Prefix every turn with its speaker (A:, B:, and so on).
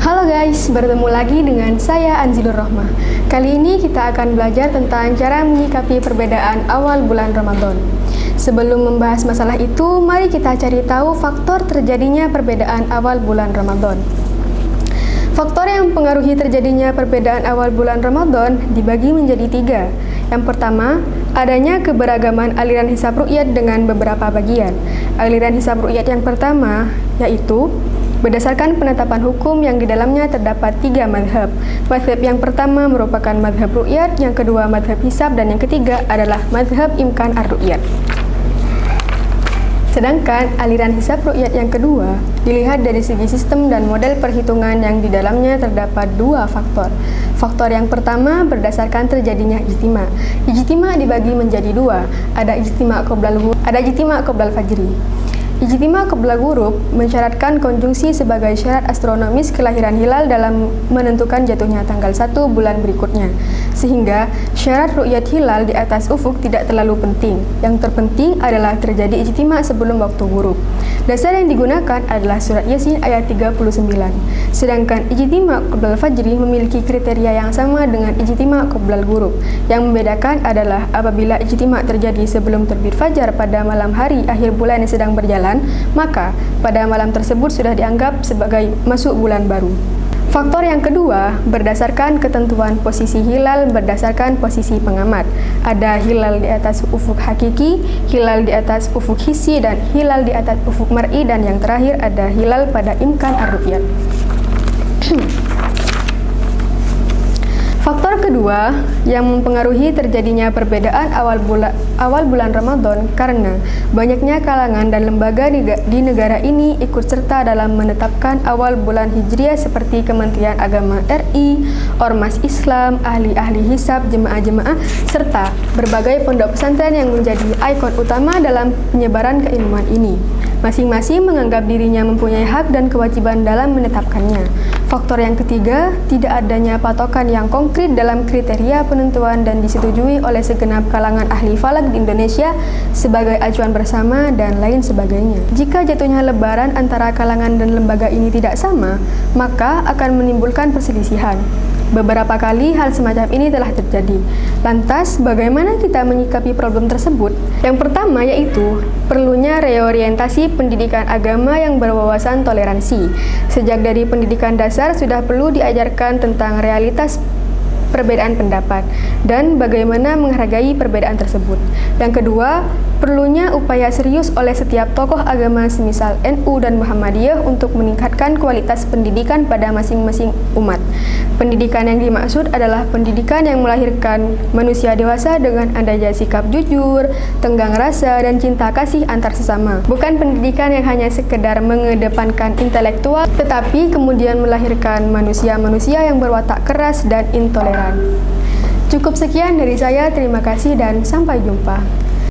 A: Halo guys, bertemu lagi dengan saya Anzilur Rohmah. Kali ini kita akan belajar tentang cara menyikapi perbedaan awal bulan Ramadan. Sebelum membahas masalah itu, mari kita cari tahu faktor terjadinya perbedaan awal bulan Ramadan. Faktor yang mempengaruhi terjadinya perbedaan awal bulan Ramadan dibagi menjadi 3. Yang pertama, adanya keberagaman aliran hisab ru'yat dengan beberapa bagian. Aliran hisab ru'yat yang pertama yaitu berdasarkan penetapan hukum yang di dalamnya terdapat 3 madhab. Madhab yang pertama merupakan madhab ru'yat, yang kedua madhab hisab, dan yang ketiga adalah madhab imkan ar-ru'yat. Sedangkan aliran hisab ru'yat yang kedua dilihat dari segi sistem dan model perhitungan yang di dalamnya terdapat 2 faktor. Faktor yang pertama berdasarkan terjadinya ijtima. Ijtima dibagi menjadi 2, ada ijtima qoblal ghurub, ada ijtima qoblal fajri. Ijtima qoblal ghurub mensyaratkan konjungsi sebagai syarat astronomis kelahiran hilal dalam menentukan jatuhnya tanggal 1 bulan berikutnya. Sehingga syarat ru'yat hilal di atas ufuk tidak terlalu penting. Yang terpenting adalah terjadi ijtima sebelum waktu ghurub. Dasar yang digunakan adalah surat Yasin ayat 39. Sedangkan ijtima qoblal fajri memiliki kriteria yang sama dengan ijtima qoblal ghurub. Yang membedakan adalah apabila ijtima terjadi sebelum terbit fajar pada malam hari akhir bulan yang sedang berjalan, maka pada malam tersebut sudah dianggap sebagai masuk bulan baru. Faktor yang kedua berdasarkan ketentuan posisi hilal berdasarkan posisi pengamat. Ada hilal di atas ufuk hakiki, hilal di atas ufuk hissi, dan hilal di atas ufuk mar'i, dan yang terakhir ada hilal pada imkan ar-ru'yat. Faktor kedua yang mempengaruhi terjadinya perbedaan awal bulan Ramadan karena banyaknya kalangan dan lembaga di negara ini ikut serta dalam menetapkan awal bulan Hijriah seperti Kementerian Agama RI, Ormas Islam, ahli-ahli hisab, jemaah-jemaah, serta berbagai pondok pesantren yang menjadi ikon utama dalam penyebaran keilmuan ini. Masing-masing menganggap dirinya mempunyai hak dan kewajiban dalam menetapkannya. Faktor yang ketiga, tidak adanya patokan yang konkret dalam kriteria penentuan dan disetujui oleh segenap kalangan ahli falak di Indonesia sebagai acuan bersama dan lain sebagainya. Jika jatuhnya lebaran antara kalangan dan lembaga ini tidak sama, maka akan menimbulkan perselisihan. Beberapa kali hal semacam ini telah terjadi. Lantas, bagaimana kita menyikapi problem tersebut? Yang pertama yaitu perlunya reorientasi pendidikan agama yang berwawasan toleransi. Sejak dari pendidikan dasar sudah perlu diajarkan tentang realitas perbedaan pendapat dan bagaimana menghargai perbedaan tersebut. Yang kedua, perlunya upaya serius oleh setiap tokoh agama semisal NU dan Muhammadiyah untuk meningkatkan kualitas pendidikan pada masing-masing umat. Pendidikan yang dimaksud adalah pendidikan yang melahirkan manusia dewasa dengan adanya sikap jujur, tenggang rasa, dan cinta kasih antar sesama. Bukan pendidikan yang hanya sekedar mengedepankan intelektual, tetapi kemudian melahirkan manusia-manusia yang berwatak keras dan intoleran. Cukup sekian dari saya, terima kasih dan sampai jumpa.